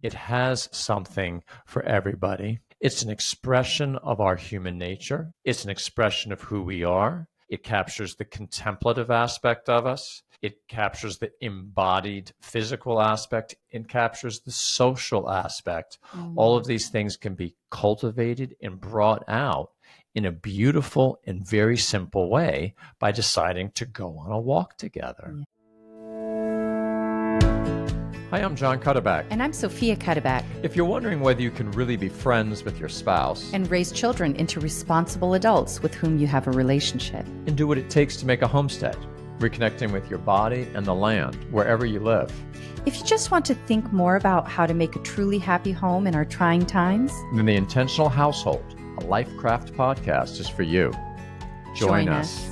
It has something for everybody. It's an expression of our human nature. It's an expression of who we are. It captures the contemplative aspect of us. It captures the embodied physical aspect. It captures the social aspect. All of these things can be cultivated and brought out in a beautiful and very simple way by deciding to go on a walk together. Yeah. Hi, I'm John Cutterback. And I'm Sofia Cutterback. If you're wondering whether you can really be friends with your spouse And raise children into responsible adults with whom you have a relationship. and do what it takes to make a homestead, reconnecting with your body and the land wherever you live, If you just want to think more about how to make a truly happy home in our trying times, then the Intentional Household, a LifeCraft podcast, is for you. Join us.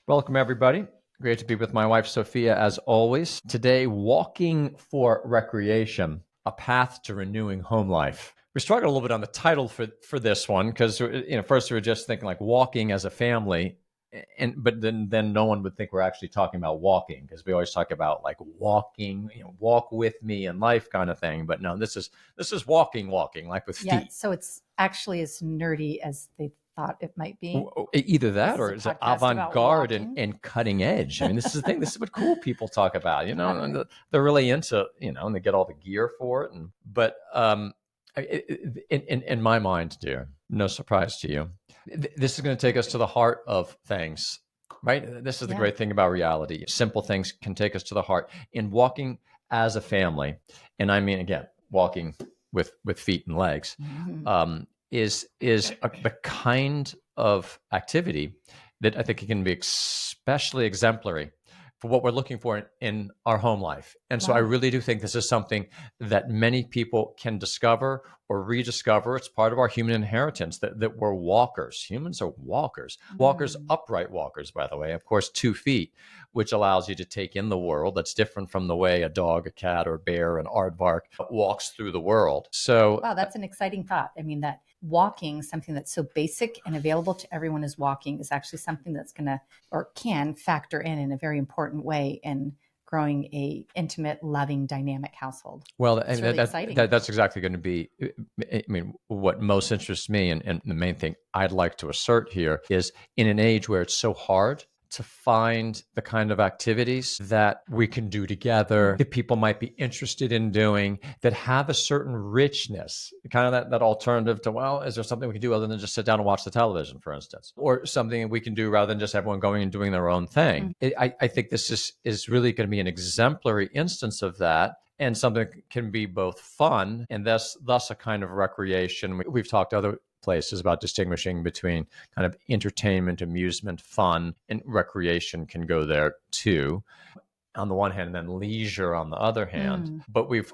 Welcome, everybody. Great to be with my wife, Sofia, as always. Today, walking for recreation, a path to renewing home life. We struggled a little bit on the title for this one because, first we were just thinking like walking as a family, but then no one would think we're actually talking about walking because we always talk about like walking, walk with me in life kind of thing. But no, this is walking like with feet. yeah, so it's actually as nerdy as they thought it might be. Either that or This is is a it podcast about avant-garde walking. and cutting edge? I mean, this is the thing. This is what cool people talk about, and they're really into, and they get all the gear for it. But in my mind, dear, no surprise to you, this is going to take us to the heart of things, right? This is the great thing about reality. Simple things can take us to the heart. In walking as a family, and I mean, again, walking with feet and legs, is the kind of activity that I think can be especially exemplary for what we're looking for in our home life. And so I really do think this is something that many people can discover or rediscover. It's part of our human inheritance that we're walkers. Humans are walkers. Walkers, upright walkers, by the way, of course, 2 feet, which allows you to take in the world. That's different from the way a dog, a cat, or a bear, an aardvark walks through the world. So Wow, that's an exciting thought. I mean, that walking, something that's so basic and available to everyone as walking, is actually something that's going to or can factor in a very important way in growing a intimate, loving, dynamic household. Well, It's really exciting. that's exactly going to be, I mean, what most interests me, and the main thing I'd like to assert here is in an age where it's so hard to find the kind of activities that we can do together, that people might be interested in doing, that have a certain richness, kind of that alternative to, well, is there something we can do other than just sit down and watch the television, for instance, or something we can do rather than just everyone going and doing their own thing. I think this is really going to be an exemplary instance of that. And something that can be both fun and thus a kind of recreation. We've talked other places about distinguishing between kind of entertainment, amusement, fun, and recreation can go there too, on the one hand, and then leisure on the other hand. But we've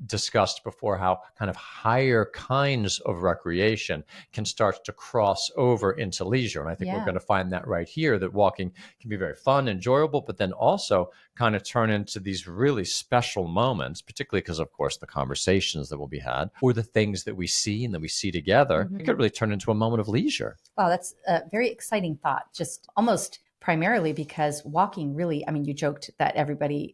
discussed before how kind of higher kinds of recreation can start to cross over into leisure. And I think we're going to find that right here, that walking can be very fun, enjoyable, but then also kind of turn into these really special moments, particularly because, of course, the conversations that will be had or the things that we see and that we see together, it could really turn into a moment of leisure. Wow, that's a very exciting thought. Just almost primarily because walking really, I mean, you joked that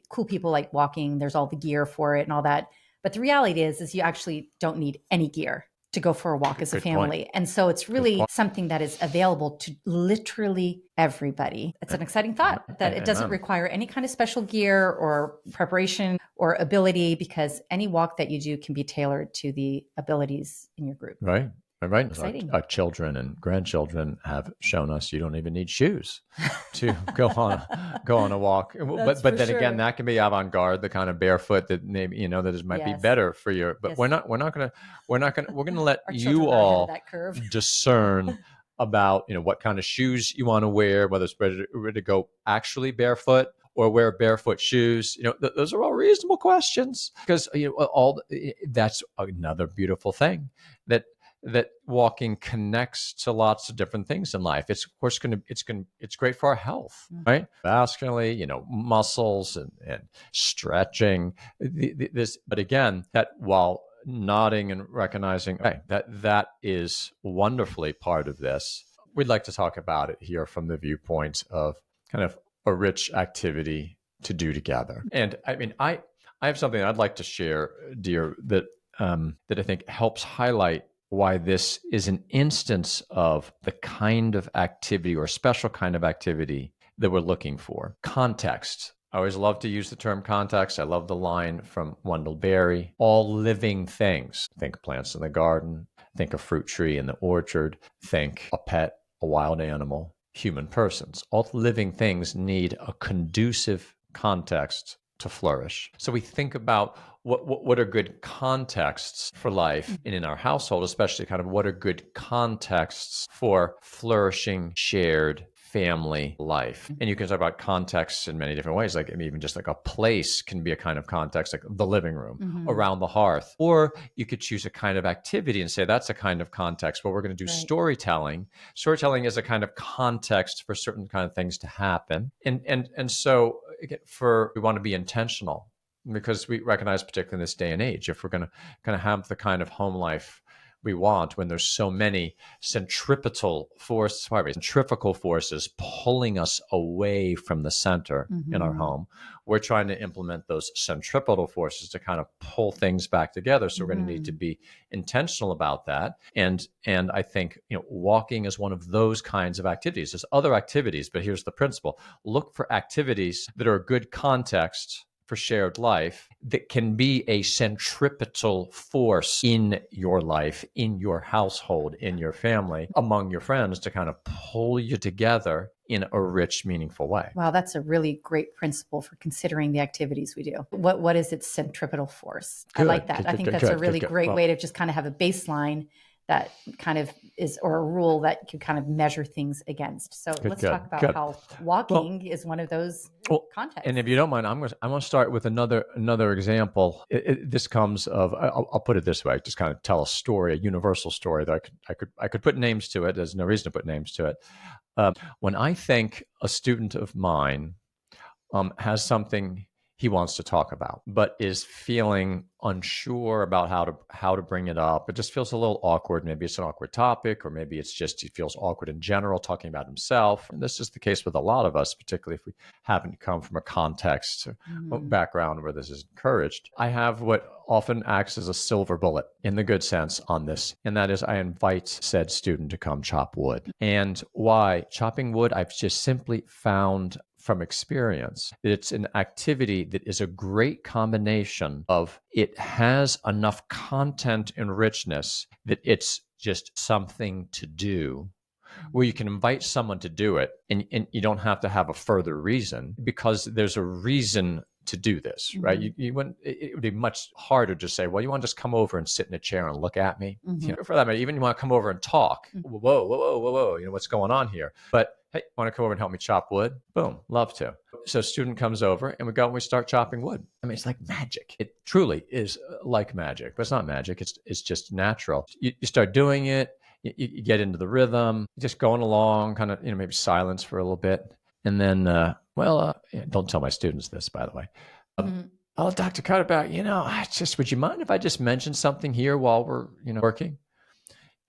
cool people like walking, there's all the gear for it and all that. But the reality is you actually don't need any gear to go for a walk as a family. And so it's really something that is available to literally everybody. It's an exciting thought that it doesn't require any kind of special gear or preparation or ability, because any walk that you do can be tailored to the abilities in your group. Right. Right. Exciting. Our children and grandchildren have shown us you don't even need shoes to go on a walk. But then again, that can be avant-garde, the kind of barefoot that maybe that might be better for you. But we're gonna let you all discern about what kind of shoes you want to wear, whether it's ready to go actually barefoot or wear barefoot shoes. Those are all reasonable questions, because that's another beautiful thing that walking connects to lots of different things in life. It's of course it's great for our health, right? Vascularly, muscles and stretching. But again, that while nodding and recognizing that is wonderfully part of this. we'd like to talk about it here from the viewpoint of kind of a rich activity to do together. And I mean, I have something I'd like to share, dear, that that I think helps highlight why this is an instance of the kind of activity or special kind of activity that we're looking for. Context. I always love to use the term context. I love the line from Wendell Berry, all living things. Think plants in the garden, think a fruit tree in the orchard, think a pet, a wild animal, human persons. All living things need a conducive context to flourish. So we think about what are good contexts for life, and in our household, especially kind of what are good contexts for flourishing, shared family life. And you can talk about contexts in many different ways. Like, I mean, even just like a place can be a kind of context, like the living room, around the hearth. Or you could choose a kind of activity and say that's a kind of context. Well, we're going to do storytelling. Storytelling is a kind of context for certain kind of things to happen. And so again, we want to be intentional, because we recognize, particularly in this day and age, if we're going to kind of have the kind of home life we want, when there's so many centripetal forces pulling us away from the center in our home, we're trying to implement those centripetal forces to kind of pull things back together. So we're going to need to be intentional about that. And I think, walking is one of those kinds of activities. There's other activities, but here's the principle. Look for activities that are a good context for shared life, that can be a centripetal force in your life, in your household, in your family, among your friends, to kind of pull you together in a rich, meaningful way. Wow, that's a really great principle for considering the activities we do. What is its centripetal force? I like that. I think that's a really great way to just kind of have a baseline that kind of is, or a rule that you kind of measure things against. So let's talk about how walking is one of those contexts. And if you don't mind, I'm going to start with another example. This comes of, I'll put it this way, just kind of tell a story, a universal story that I could put names to it. There's no reason to put names to it. When I think a student of mine has something he wants to talk about, but is feeling unsure about how to bring it up. It just feels a little awkward. Maybe it's an awkward topic, or maybe it's just he feels awkward in general talking about himself. And this is the case with a lot of us, particularly if we happen to come from a context or background where this is encouraged. I have what often acts as a silver bullet, in the good sense, on this, and that is I invite said student to come chop wood. And why? Chopping wood, I've just simply found from experience that it's an activity that is a great combination of, it has enough content and richness that it's just something to do, where you can invite someone to do it, and you don't have to have a further reason, because there's a reason to do this, right? You wouldn't, it would be much harder to say, well, you want to just come over and sit in a chair and look at me? For that matter, even you want to come over and talk. Whoa, what's going on here? But hey, want to come over and help me chop wood? Boom, love to. So a student comes over and we go and we start chopping wood. I mean, it's like magic. It truly is like magic, but it's not magic. It's just natural. You start doing it, you get into the rhythm, just going along, kind of, maybe silence for a little bit. And then, don't tell my students this, by the way. Oh, Dr. Cutterback, would you mind if I just mention something here while we're, working?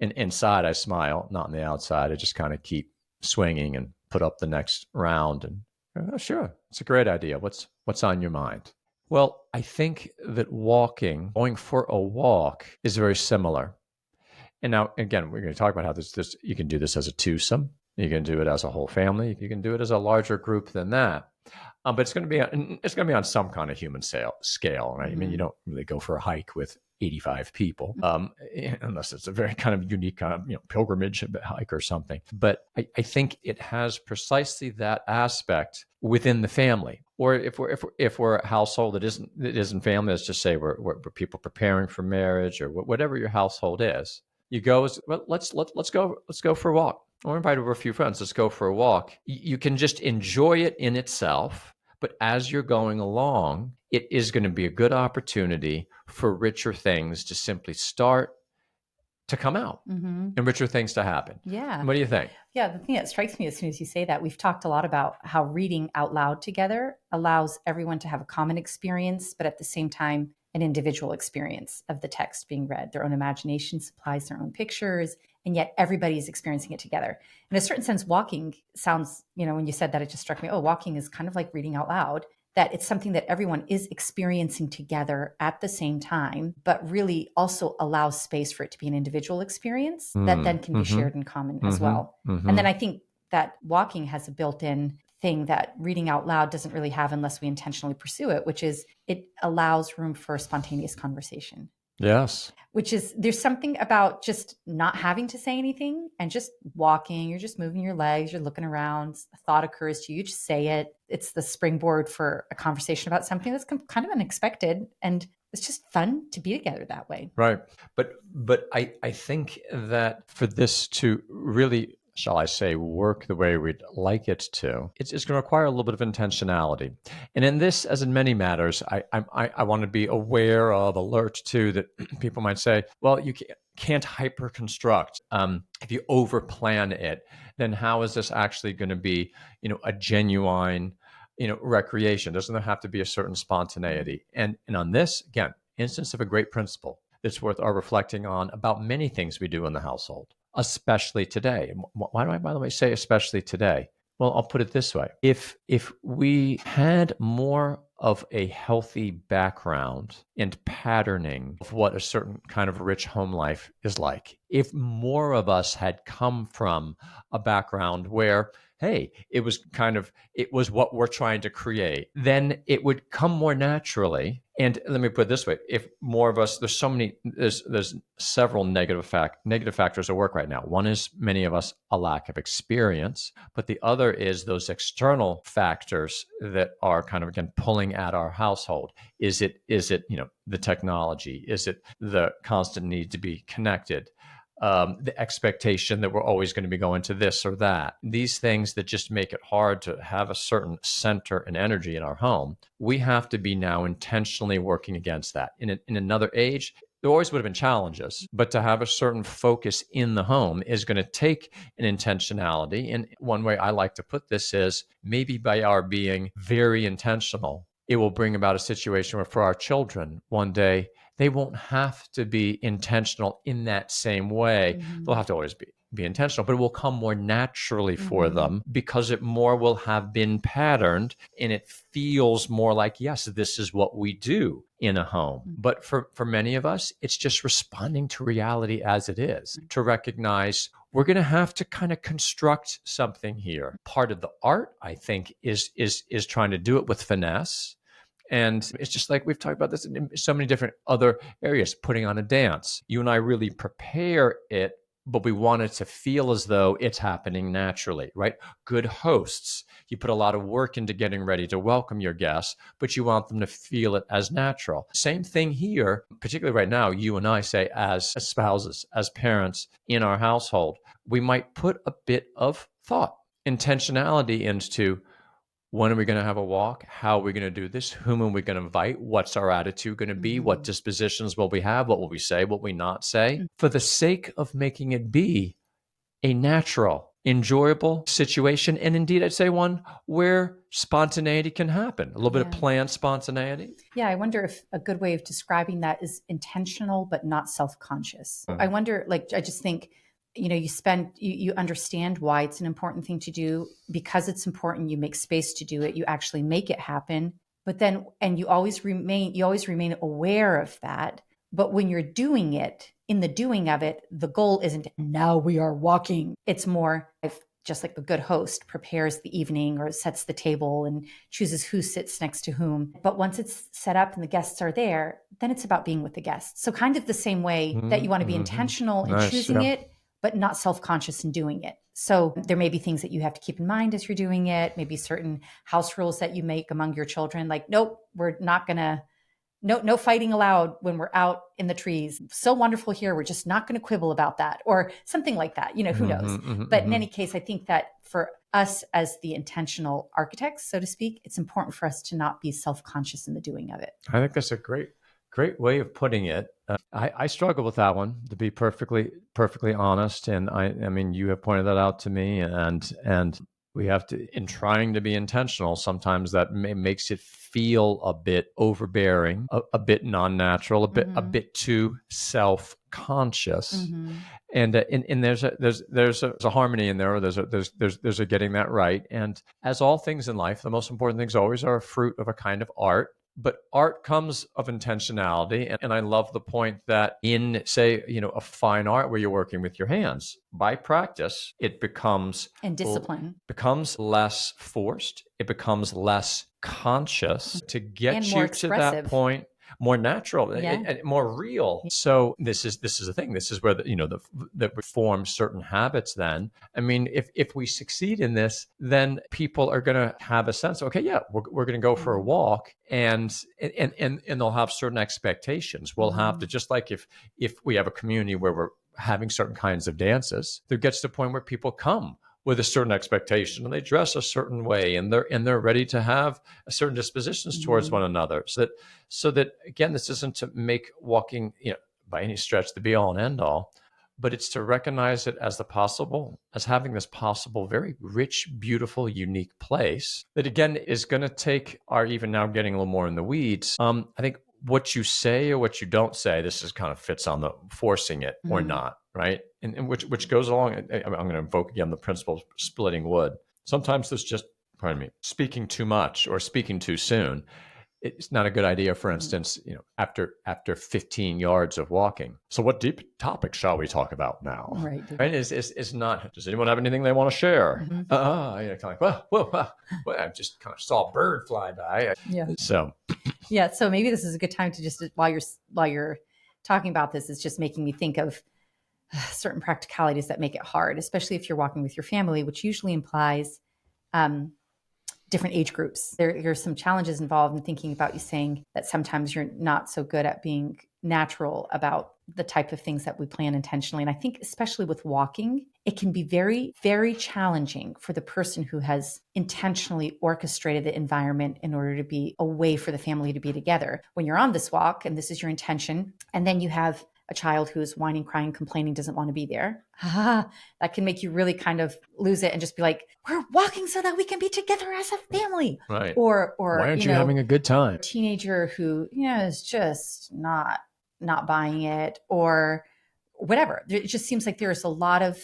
And inside I smile, not on the outside. I just kind of keep swinging and put up the next round. And oh, sure, it's a great idea. What's on your mind? Well, I think that going for a walk, is very similar. And now, again, we're going to talk about how this you can do this as a twosome. You can do it as a whole family. You can do it as a larger group than that. But it's going to be on some kind of human scale, right? I mean, you don't really go for a hike with 85 people, unless it's a very kind of unique kind of pilgrimage hike or something. But I think it has precisely that aspect within the family. Or if we're a household that isn't family, let's just say we're people preparing for marriage, or whatever your household is. You go, well, let's go for a walk. Or invite over a few friends. Let's go for a walk. You can just enjoy it in itself. But as you're going along, it is going to be a good opportunity for richer things to simply start to come out, and richer things to happen. Yeah. What do you think? Yeah, the thing that strikes me as soon as you say that, we've talked a lot about how reading out loud together allows everyone to have a common experience, but at the same time, an individual experience of the text being read. Their own imagination supplies their own pictures, and yet everybody's experiencing it together. In a certain sense, walking sounds, when you said that, it just struck me, oh, walking is kind of like reading out loud, that it's something that everyone is experiencing together at the same time, but really also allows space for it to be an individual experience that then can be shared in common as well. And then I think that walking has a built-in thing that reading out loud doesn't really have unless we intentionally pursue it, which is it allows room for spontaneous conversation. Yes. Which is, there's something about just not having to say anything and just walking. You're just moving your legs, you're looking around, a thought occurs to you, you just say it. It's the springboard for a conversation about something that's kind of unexpected. And it's just fun to be together that way. Right. But I think that for this to really, shall I say, work the way we'd like it to, it's going to require a little bit of intentionality. And in this, as in many matters, I want to be aware of, alert to, that people might say, well, you can't hyper construct. If you over plan it, then how is this actually going to be, a genuine, recreation? Doesn't there have to be a certain spontaneity? And on this, again, instance of a great principle that's worth our reflecting on about many things we do in the household, especially today. And why do I, by the way, say especially today? Well, I'll put it this way. If we had more of a healthy background and patterning of what a certain kind of rich home life is like, if more of us had come from a background where, hey, it was what we're trying to create, then it would come more naturally. And let me put it this way: if more of us, there's several negative factors at work right now. One is, many of us, a lack of experience, but the other is those external factors that are kind of, again, pulling at our household. Is it the technology? Is it the constant need to be connected? The expectation that we're always going to be going to this or that. These things that just make it hard to have a certain center and energy in our home. We have to be now intentionally working against that. In another age, there always would have been challenges, but to have a certain focus in the home is going to take an intentionality. And one way I like to put this is, maybe by our being very intentional, it will bring about a situation where, for our children, one day, they won't have to be intentional in that same way. They'll have to always be intentional, but it will come more naturally for them, because it more will have been patterned, and it feels more like, yes, this is what we do in a home. But for many of us, it's just responding to reality as it is, to recognize we're going to have to kind of construct something here. Part of the art, I think, is trying to do it with finesse. And it's just like we've talked about this in so many different other areas. Putting on a dance, you and I really prepare it, but we want it to feel as though it's happening naturally, right? Good hosts, you put a lot of work into getting ready to welcome your guests, but you want them to feel it as natural. Same thing here, particularly right now, you and I say, as spouses, as parents in our household, we might put a bit of thought, intentionality into, when are we going to have a walk? How are we going to do this? Whom are we going to invite? What's our attitude going to be? What dispositions will we have? What will we say? What will we not say? For the sake of making it be a natural, enjoyable situation. And indeed, I'd say one where spontaneity can happen, a little bit of planned spontaneity. Yeah, I wonder if a good way of describing that is intentional, but not self-conscious. I wonder, I just think, you understand why it's an important thing to do. Because it's important, you make space to do it, you actually make it happen. But then, and you always remain aware of that. But when you're doing it, in the doing of it, the goal isn't, now we are walking. It's more, just like the good host prepares the evening or sets the table and chooses who sits next to whom. But once it's set up and the guests are there, then it's about being with the guests. So kind of the same way that you want to be intentional in choosing it, but not self-conscious in doing it. So there may be things that you have to keep in mind as you're doing it, maybe certain house rules that you make among your children, like, nope, we're not going to, no fighting allowed when we're out in the trees. So wonderful here, we're just not going to quibble about that, or something like that, who knows. But in any case, I think that for us as the intentional architects, so to speak, it's important for us to not be self-conscious in the doing of it. I think that's a great way of putting it. I struggle with that one, to be perfectly honest. And I mean, you have pointed that out to me, and we have to, in trying to be intentional, sometimes that makes it feel a bit overbearing, a bit non-natural, a bit too self-conscious. And there's a harmony in there. There's a getting that right. And as all things in life, the most important things always are a fruit of a kind of art. But art comes of intentionality. And I love the point that in, say, a fine art where you're working with your hands, by practice, it And discipline. becomes less forced. It becomes less conscious to get And more you to that expressive. point, more natural, Yeah. and more real. So this is the thing. This is where that we form certain habits. Then, I mean, if we succeed in this, then people are going to have a sense. Okay, yeah, we're going to go for a walk, and they'll have certain expectations. We'll have to, just like if we have a community where we're having certain kinds of dances, there gets to the point where people come with a certain expectation and they dress a certain way, and they're ready to have certain dispositions towards one another, so that again, this isn't to make walking, by any stretch, the be all and end all, but it's to recognize it as having this possible, very rich, beautiful, unique place that again is going to take our, even now getting a little more in the weeds. I think what you say or what you don't say, this is kind of fits on the forcing it or not, right? And which goes along. I'm going to invoke again the principle of splitting wood. Sometimes there's just, pardon me, speaking too much or speaking too soon. It's not a good idea, for instance, after 15 yards of walking. So what deep topic shall we talk about now? Right. Is not, does anyone have anything they want to share? Kind of like, well, I just kind of saw a bird fly by. Yeah. So maybe this is a good time to just, while you're talking about this, it's just making me think of certain practicalities that make it hard, especially if you're walking with your family, which usually implies different age groups. There's some challenges involved in thinking about, you saying that sometimes you're not so good at being natural about the type of things that we plan intentionally. And I think especially with walking, it can be very, very challenging for the person who has intentionally orchestrated the environment in order to be a way for the family to be together. When you're on this walk and this is your intention, and then you have a child who's whining, crying, complaining, doesn't want to be there, that can make you really kind of lose it and just be like, we're walking so that we can be together as a family. right. Or why aren't you having a good time? Teenager who, is just not buying it, or whatever. It just seems like there's a lot of,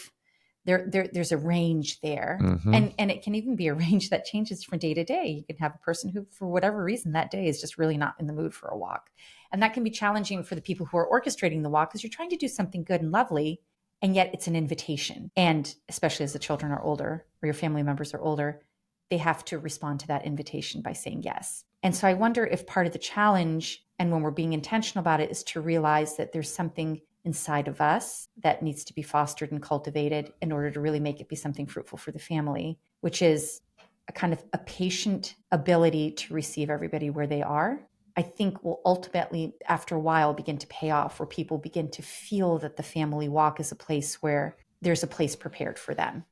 there's a range there. And it can even be a range that changes from day to day. You can have a person who, for whatever reason, that day is just really not in the mood for a walk. And that can be challenging for the people who are orchestrating the walk, because you're trying to do something good and lovely, and yet it's an invitation. And especially as the children are older or your family members are older, they have to respond to that invitation by saying yes. And so I wonder if part of the challenge, and when we're being intentional about it, is to realize that there's something inside of us that needs to be fostered and cultivated in order to really make it be something fruitful for the family, which is a kind of a patient ability to receive everybody where they are. I think will ultimately, after a while, begin to pay off, where people begin to feel that the family walk is a place where there's a place prepared for them.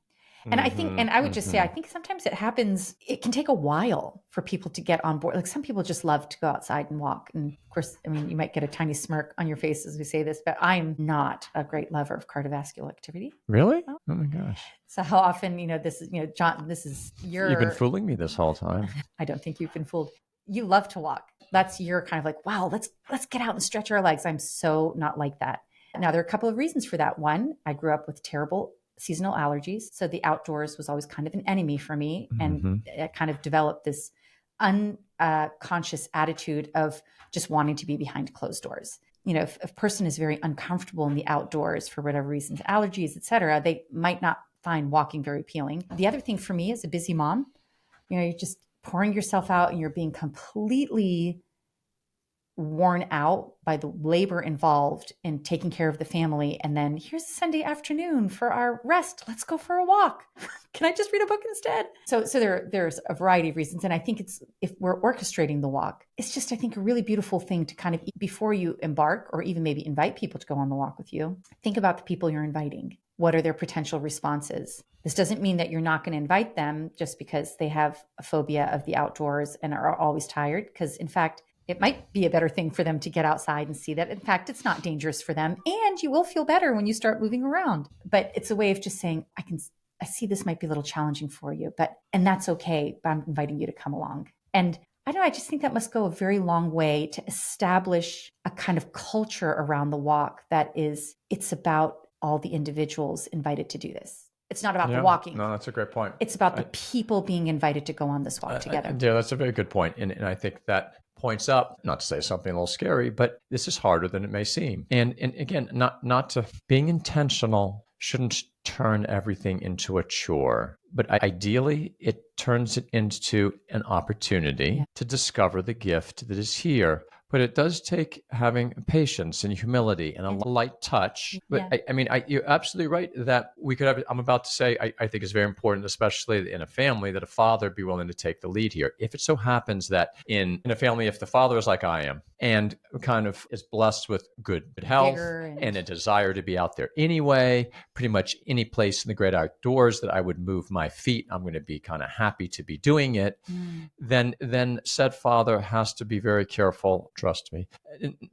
And I think, and I would just say, I think sometimes it can take a while for people to get on board. Like, some people just love to go outside and walk. And of course, I mean, you might get a tiny smirk on your face as we say this, but I'm not a great lover of cardiovascular activity. Really? Oh my gosh. So how often, this is, John, this is You've been fooling me this whole time. I don't think you've been fooled. You love to walk. That's your kind of like, wow, let's get out and stretch our legs. I'm so not like that. Now, there are a couple of reasons for that. One, I grew up with terrible seasonal allergies. So the outdoors was always kind of an enemy for me. And I kind of developed this unconscious attitude of just wanting to be behind closed doors. If a person is very uncomfortable in the outdoors for whatever reasons, allergies, et cetera, they might not find walking very appealing. The other thing for me as a busy mom, you're just pouring yourself out and you're being completely worn out by the labor involved in taking care of the family. And then here's a Sunday afternoon for our rest. Let's go for a walk. Can I just read a book instead? So there's a variety of reasons. And I think if we're orchestrating the walk, it's just, I think, a really beautiful thing to kind of, before you embark or even maybe invite people to go on the walk with you, think about the people you're inviting. What are their potential responses? This doesn't mean that you're not going to invite them just because they have a phobia of the outdoors and are always tired. Because in fact, it might be a better thing for them to get outside and see that, in fact, it's not dangerous for them. And you will feel better when you start moving around. But it's a way of just saying, I see this might be a little challenging for you, and that's okay, but I'm inviting you to come along. And I don't know, I just think that must go a very long way to establish a kind of culture around the walk that is, it's about all the individuals invited to do this. It's not about the Yeah, walking. no, that's a great point. It's about the people being invited to go on this walk together. Yeah, that's a very good point. And I think that points up, not to say something a little scary, but this is harder than it may seem. And again, not to being intentional shouldn't turn everything into a chore. But ideally, it turns it into an opportunity to discover the gift that is here. But it does take having patience and humility and a light touch. But you're absolutely right that we could have, I'm about to say, I think it's very important, especially in a family, that a father be willing to take the lead here. If it so happens that in a family, if the father is like I am and kind of is blessed with good health and a desire to be out there anyway, pretty much any place in the great outdoors that I would move my feet, I'm going to be kind of happy to be doing it. Then said father has to be very careful, trust me,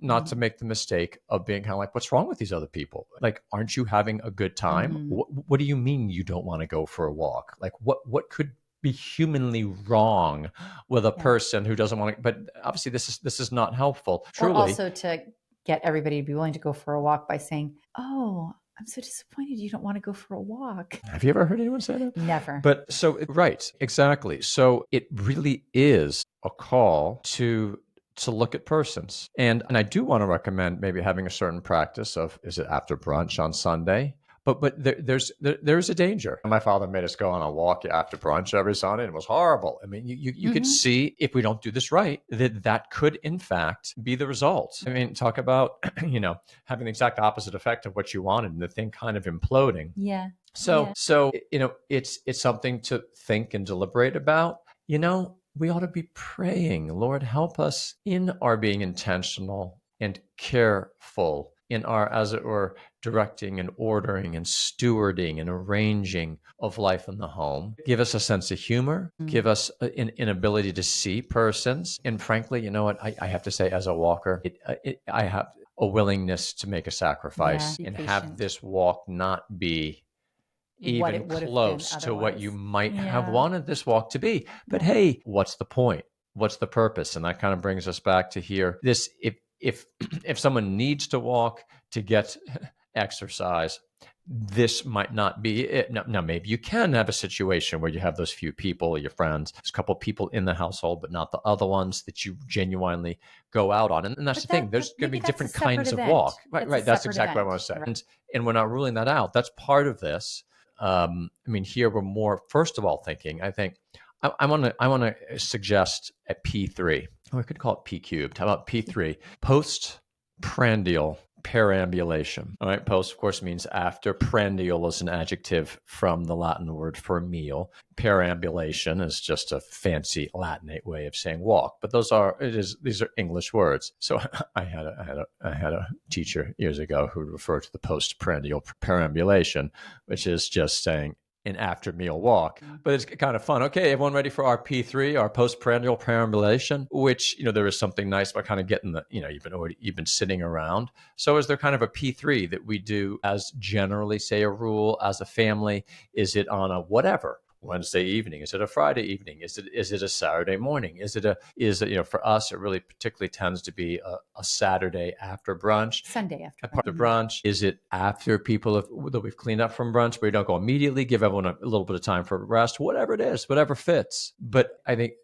not to make the mistake of being kind of like, what's wrong with these other people? Like, aren't you having a good time? What do you mean you don't want to go for a walk? Like, what could be humanly wrong with a person who doesn't want to? But obviously, this is not helpful. Truly, or also to get everybody to be willing to go for a walk by saying, "Oh, I'm so disappointed you don't want to go for a walk." Have you ever heard anyone say that? Never. But so, right, exactly. So it really is a call to look at persons. And I do want to recommend maybe having a certain practice of, is it after brunch on Sunday? But there's a danger. My father made us go on a walk after brunch every Sunday, and it was horrible. I mean, you could see, if we don't do this right, that could in fact be the result. I mean, talk about having the exact opposite effect of what you wanted, and the thing kind of imploding. Yeah. So it's something to think and deliberate about. We ought to be praying, Lord, help us in our being intentional and careful in our, as it were, directing and ordering and stewarding and arranging of life in the home. Give us a sense of humor, give us an ability to see persons. And frankly, you know what, I have to say, as a walker, I have a willingness to make a sacrifice and have this walk not be even close to what you might have wanted this walk to be. But hey, what's the point? What's the purpose? And that kind of brings us back to here. This, if someone needs to walk to get exercise, this might not be it. Now, maybe you can have a situation where you have those few people, your friends, there's a couple of people in the household, but not the other ones that you genuinely go out on. And that's the thing. There's going to be different kinds of walk. Right. That's exactly what I want to say. And we're not ruling that out. That's part of this. Here we're more, first of all, thinking, I think, I want to suggest a P3. Or I could call it P cubed. How about P3? Postprandial perambulation. All right. Post, of course, means after. Prandial is an adjective from the Latin word for meal. Perambulation is just a fancy Latinate way of saying walk. But these are English words. So I had a teacher years ago who referred to the postprandial perambulation, which is just saying an after meal walk. But it's kind of fun. Okay, everyone ready for our P3, our postprandial perambulation, which, there is something nice about kind of getting you've been sitting around. So is there kind of a P3 that we do as generally, say, a rule as a family? Is it on a whatever Wednesday evening? Is it a Friday evening? Is it a Saturday morning? Is it for us, it really particularly tends to be a Saturday after brunch. Sunday after part of brunch. Is it after that we've cleaned up from brunch, but we don't go immediately, give everyone a little bit of time for rest, whatever it is, whatever fits. But I think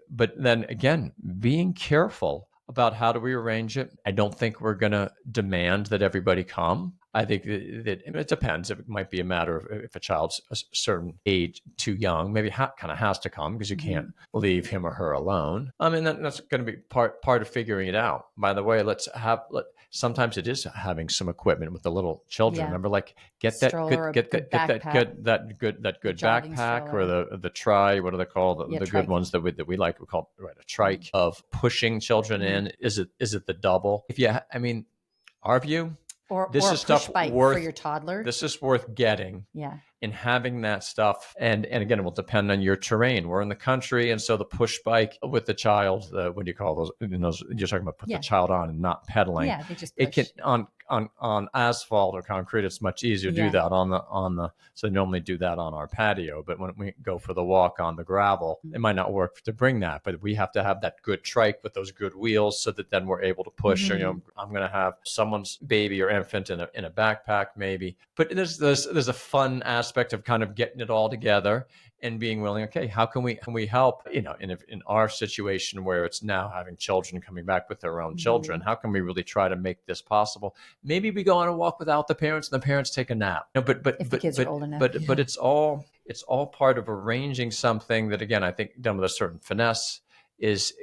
but then again, being careful about how do we arrange it. I don't think we're going to demand that everybody come. I think that it depends. It might be a matter of if a child's a certain age, too young, maybe kind of has to come because you can't leave him or her alone. That's going to be part of figuring it out. By the way, sometimes it is having some equipment with the little children. Yeah. Remember, like get that good backpack or the try. What do they call the good ones that we like? We call a trike of pushing children in. Is it the double? Our view. Or this is a stuff bike worth for your toddler. This is worth getting. Yeah. And having that stuff. And again, it will depend on your terrain. We're in the country. And so the push bike with the child, what do you call those? You're talking about put the child on and not pedaling. Yeah, they just push. It can on asphalt or concrete, it's much easier to do that so normally do that on our patio. But when we go for the walk on the gravel, it might not work to bring that, but we have to have that good trike with those good wheels so that then we're able to push. I'm going to have someone's baby or infant in a backpack maybe, but there's a fun aspect of kind of getting it all together and being willing, okay, how can we help, in our situation where it's now having children coming back with their own children, how can we really try to make this possible? Maybe we go on a walk without the parents and the parents take a nap. But if the kids are old enough. But it's all part of arranging something that, again, I think done with a certain finesse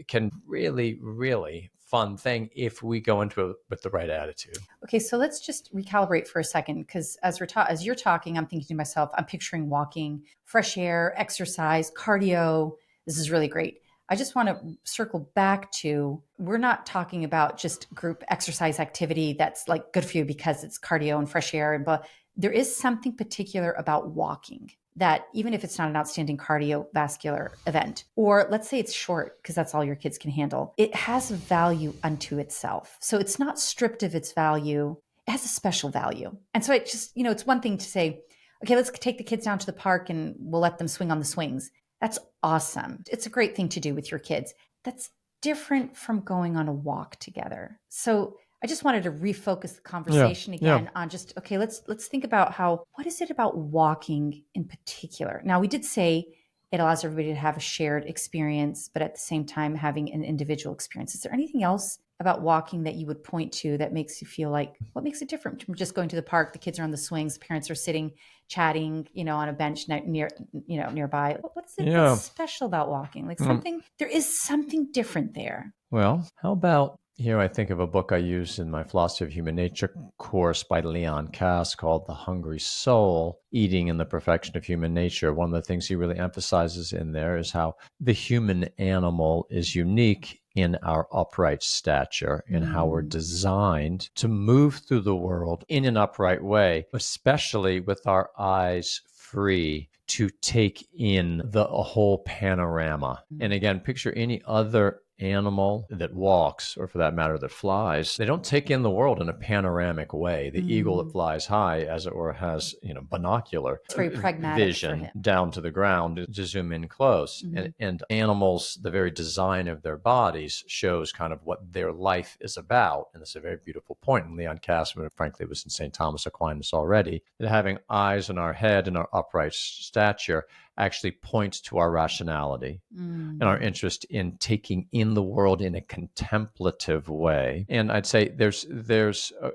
can really, really fun thing if we go into it with the right attitude. Okay, so let's just recalibrate for a second, because as you're talking, I'm thinking to myself, I'm picturing walking, fresh air, exercise, cardio. This is really great. I just want to circle back to, we're not talking about just group exercise activity that's like good for you because it's cardio and fresh air, but there is something particular about walking that, even if it's not an outstanding cardiovascular event, or let's say it's short because that's all your kids can handle, it has value unto itself. So it's not stripped of its value. It has a special value. And so it just, it's one thing to say, okay, let's take the kids down to the park and we'll let them swing on the swings. That's awesome. It's a great thing to do with your kids. That's different from going on a walk together. So I just wanted to refocus the conversation again on just, okay, let's think about what is it about walking in particular? Now, we did say it allows everybody to have a shared experience, but at the same time having an individual experience. Is there anything else about walking that you would point to that makes you feel like, what makes it different from just going to the park? The kids are on the swings, the parents are sitting, chatting, on a bench nearby. What is it that's special about walking? Like there is something different there. Well, how about, I think of a book I use in my Philosophy of Human Nature course by Leon Kass called The Hungry Soul, Eating in the Perfection of Human Nature. One of the things he really emphasizes in there is how the human animal is unique in our upright stature and how we're designed to move through the world in an upright way, especially with our eyes free to take in a whole panorama. And again, picture any other animal that walks, or for that matter, that flies. They don't take in the world in a panoramic way. The eagle that flies high, as it were, has binocular it's very pragmatic vision down to the ground to zoom in close. And animals, the very design of their bodies shows kind of what their life is about. And it's a very beautiful point. And Leon Kassman, frankly, was in St. Thomas Aquinas already, that having eyes in our head and our upright stature actually points to our rationality and our interest in taking in the world in a contemplative way. And I'd say there's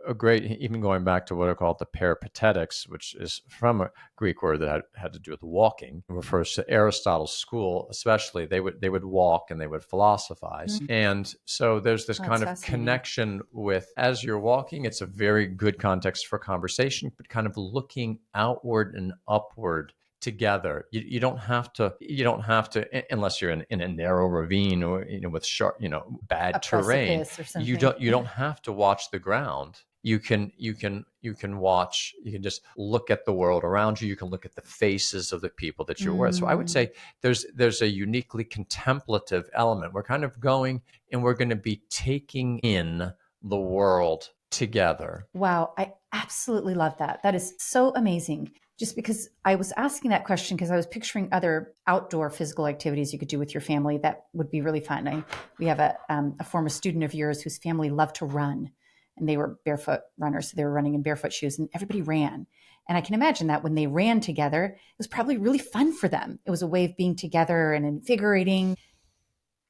a great, even going back to what are called the peripatetics, which is from a Greek word that had to do with walking. It refers to Aristotle's school, especially. They would walk and they would philosophize. And so there's this kind of connection with, as you're walking, it's a very good context for conversation, but kind of looking outward and upward together. You don't have to, unless you're in a narrow ravine or with sharp, bad terrain. You don't have to watch the ground. You can watch, you can just look at the world around you. You can look at the faces of the people that you're with. So I would say there's a uniquely contemplative element. We're kind of going and we're going to be taking in the world together. Wow. I absolutely love that. That is so amazing. Just because I was asking that question because I was picturing other outdoor physical activities you could do with your family that would be really fun. We have a former student of yours whose family loved to run, and they were barefoot runners. So they were running in barefoot shoes and everybody ran. And I can imagine that when they ran together, it was probably really fun for them. It was a way of being together and invigorating.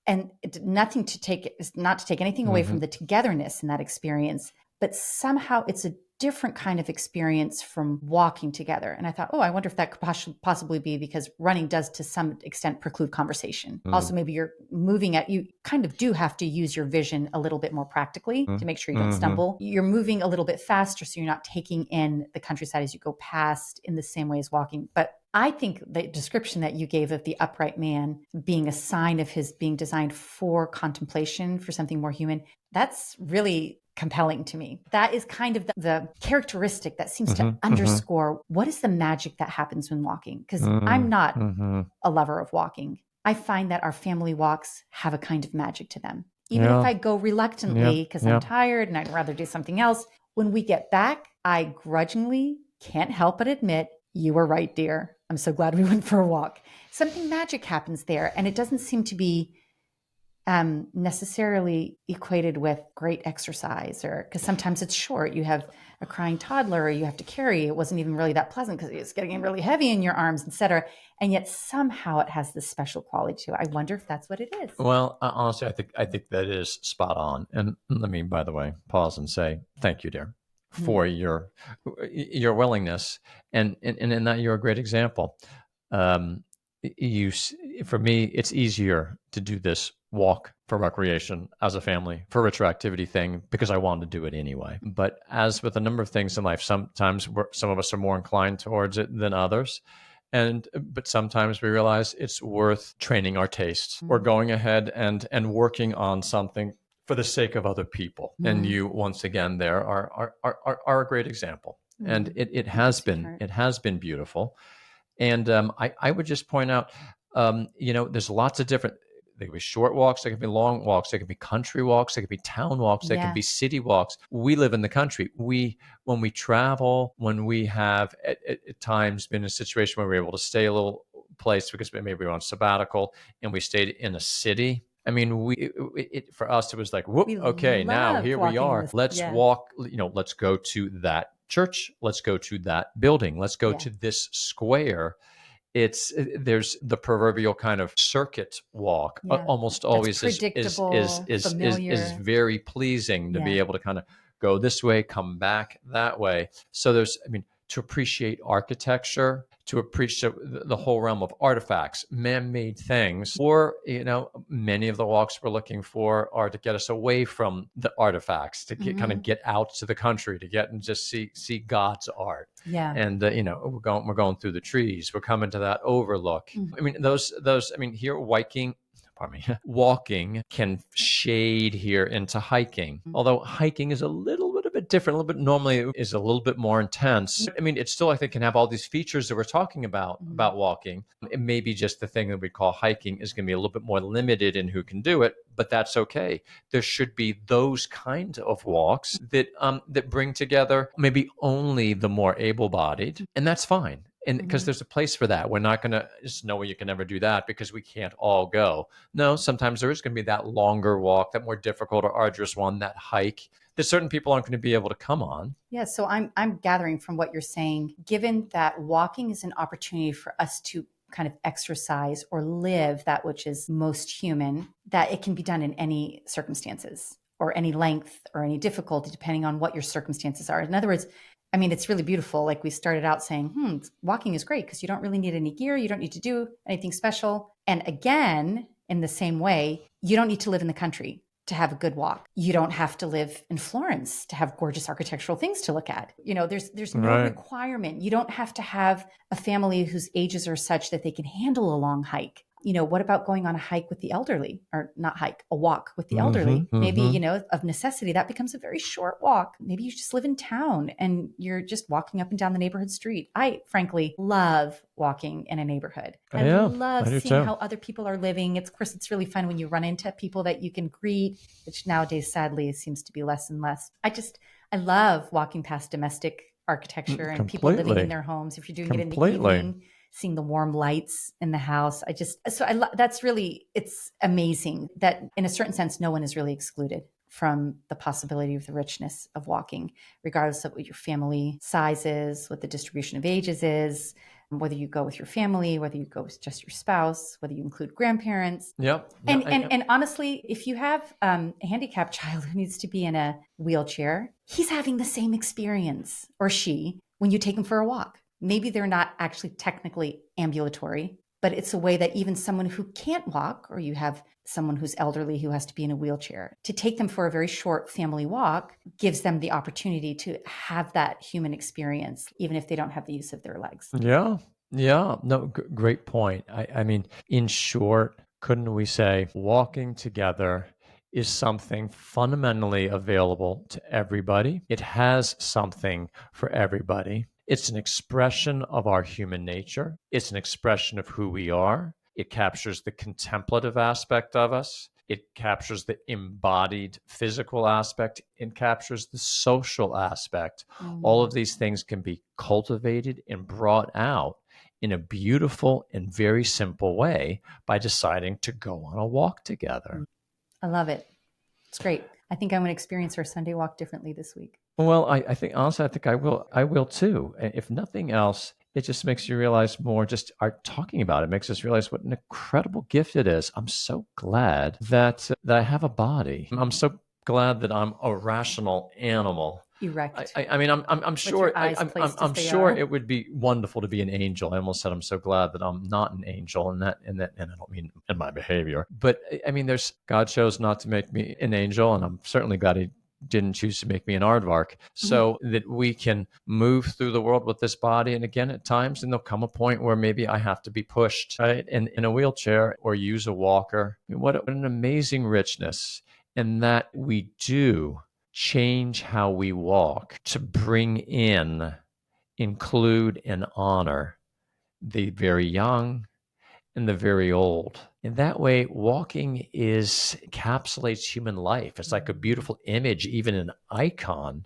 And not to take anything away from the togetherness in that experience, but somehow it's a different kind of experience from walking together. And I thought, I wonder if that could possibly be because running does to some extent preclude conversation. Also, maybe you're moving you kind of do have to use your vision a little bit more practically to make sure you don't stumble. You're moving a little bit faster, so you're not taking in the countryside as you go past in the same way as walking. But I think the description that you gave of the upright man being a sign of his being designed for contemplation, for something more human, that's really compelling to me. That is kind of the characteristic that seems to underscore what is the magic that happens when walking. Because I'm not a lover of walking. I find that our family walks have a kind of magic to them. Even if I go reluctantly because I'm tired and I'd rather do something else, When we get back, I grudgingly can't help but admit, you were right, dear. I'm so glad we went for a walk. Something magic happens there, and it doesn't seem to be necessarily equated with great exercise, or because sometimes it's short. You have a crying toddler, or you have to carry. It wasn't even really that pleasant because it's getting really heavy in your arms, etc. And yet somehow it has this special quality to it. I wonder if that's what it is. Well, honestly, I think that is spot on. And let me, by the way, pause and say thank you, dear, for your willingness, and in that you're a great example. Um, you, for me, it's easier to do this walk for recreation as a family for ritual activity thing because I wanted to do it anyway. But as with a number of things in life, sometimes some of us are more inclined towards it than others. But sometimes we realize it's worth training our tastes or going ahead and working on something for the sake of other people. And you, once again, there are a great example. And it has been beautiful. And I would just point out, there's lots of different. There can be short walks, there can be long walks, there can be country walks, there can be town walks, there can be city walks. We live in the country. When we travel, when we have at times been in a situation where we're able to stay a little place because maybe we're on sabbatical and we stayed in a city. I mean, for us, it was like, whoop, okay, now here we are. Let's walk, let's go to that church. Let's go to that building. Let's go to this square. There's the proverbial kind of circuit walk. Almost always is very pleasing to be able to kind of go this way, come back that way. So to appreciate architecture, to appreciate the whole realm of artifacts, man-made things, or many of the walks we're looking for are to get us away from the artifacts, to kind of get out to the country, to get and just see God's art. And we're going through the trees, we're coming to that overlook. I mean, those here walking can shade here into hiking, although hiking is a little bit different, a little bit normally is a little bit more intense. I mean, it still, I think, can have all these features that we're talking about walking. It may be just the thing that we call hiking is going to be a little bit more limited in who can do it, but that's okay. There should be those kind of walks that bring together maybe only the more able-bodied, and that's fine. And because there's a place for that. We're not going to just know you can never do that because we can't all go. No, sometimes there is going to be that longer walk, that more difficult or arduous one, that hike that certain people aren't going to be able to come on. Yeah, so I'm gathering from what you're saying, given that walking is an opportunity for us to kind of exercise or live that which is most human, that it can be done in any circumstances or any length or any difficulty, depending on what your circumstances are. In other words, I mean, it's really beautiful. Like we started out saying, walking is great because you don't really need any gear. You don't need to do anything special. And again, in the same way, you don't need to live in the country to have a good walk. You don't have to live in Florence to have gorgeous architectural things to look at. There's no requirement. You don't have to have a family whose ages are such that they can handle a long hike. What about going on a hike with the elderly, or not hike, a walk with the elderly? Maybe, of necessity, that becomes a very short walk. Maybe you just live in town and you're just walking up and down the neighborhood street. I frankly love walking in a neighborhood. I love seeing how other people are living. Of course, it's really fun when you run into people that you can greet, which nowadays, sadly, seems to be less and less. I love walking past domestic architecture and people living in their homes. If you're doing it in the evening, seeing the warm lights in the house. That's really, it's amazing that in a certain sense, no one is really excluded from the possibility of the richness of walking, regardless of what your family size is, what the distribution of ages is, whether you go with your family, whether you go with just your spouse, whether you include grandparents. Yep. And honestly, if you have a handicapped child who needs to be in a wheelchair, he's having the same experience, or she, when you take him for a walk. Maybe they're not actually technically ambulatory, but it's a way that even someone who can't walk, or you have someone who's elderly who has to be in a wheelchair, to take them for a very short family walk gives them the opportunity to have that human experience, even if they don't have the use of their legs. Yeah. No, great point. I mean, in short, couldn't we say walking together is something fundamentally available to everybody? It has something for everybody. It's an expression of our human nature. It's an expression of who we are. It captures the contemplative aspect of us. It captures the embodied physical aspect. It captures the social aspect. All of these things can be cultivated and brought out in a beautiful and very simple way by deciding to go on a walk together. I love it. It's great. I think I'm going to experience our Sunday walk differently this week. Well, I think honestly, I think I will. I will too. If nothing else, it just makes you realize more. Just our talking about it makes us realize what an incredible gift it is. I'm so glad that I have a body. I'm so glad that I'm a rational animal. Erect. I mean, I'm sure. I'm sure it would be wonderful to be an angel. I almost said I'm so glad that I'm not an angel, and I don't mean in my behavior, but I mean, God chose not to make me an angel, and I'm certainly glad He didn't choose to make me an aardvark, so that we can move through the world with this body. And again, at times, and there'll come a point where maybe I have to be pushed, right, in a wheelchair or use a walker. I mean, what an amazing richness, and that we do change how we walk to bring in, include, and honor the very young and the very old. In that way, walking encapsulates human life. It's like a beautiful image, even an icon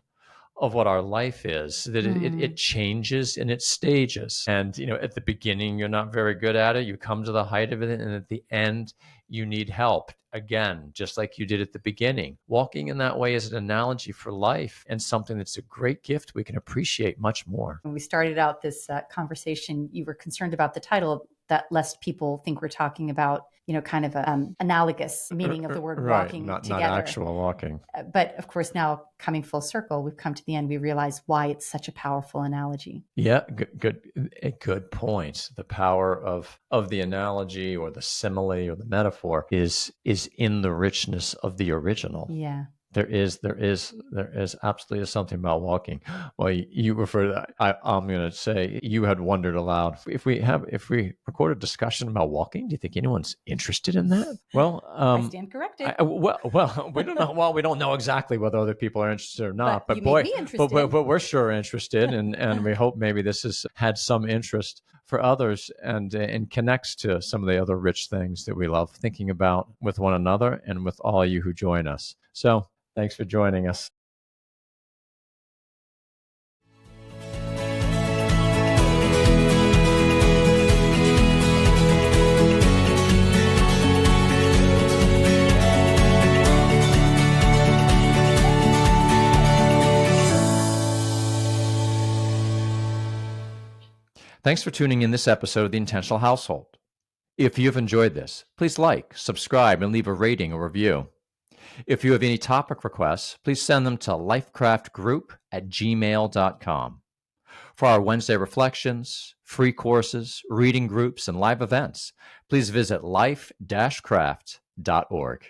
of what our life is, that it changes in its stages. And, at the beginning, you're not very good at it. You come to the height of it. And at the end, you need help. Again, just like you did at the beginning. Walking in that way is an analogy for life and something that's a great gift we can appreciate much more. When we started out this conversation, you were concerned about the title, that lest people think we're talking about, kind of an analogous meaning of the word walking not together. Not actual walking. But of course, now coming full circle, we've come to the end. We realize why it's such a powerful analogy. Yeah, good point. The power of the analogy or the simile or the metaphor is in the richness of the original. Yeah. There is absolutely something about walking. Well, you refer to that. I'm going to say you had wondered aloud. If we record a discussion about walking, do you think anyone's interested in that? Well, I stand corrected. We don't know. Well, we don't know exactly whether other people are interested or not. But boy, but we're sure interested, and we hope maybe this has had some interest for others and connects to some of the other rich things that we love thinking about with one another and with all you who join us. So. Thanks for joining us. Thanks for tuning in this episode of The Intentional Household. If you've enjoyed this, please like, subscribe, and leave a rating or review. If you have any topic requests, please send them to lifecraftgroup@gmail.com. For our Wednesday reflections, free courses, reading groups, and live events, please visit life-craft.org.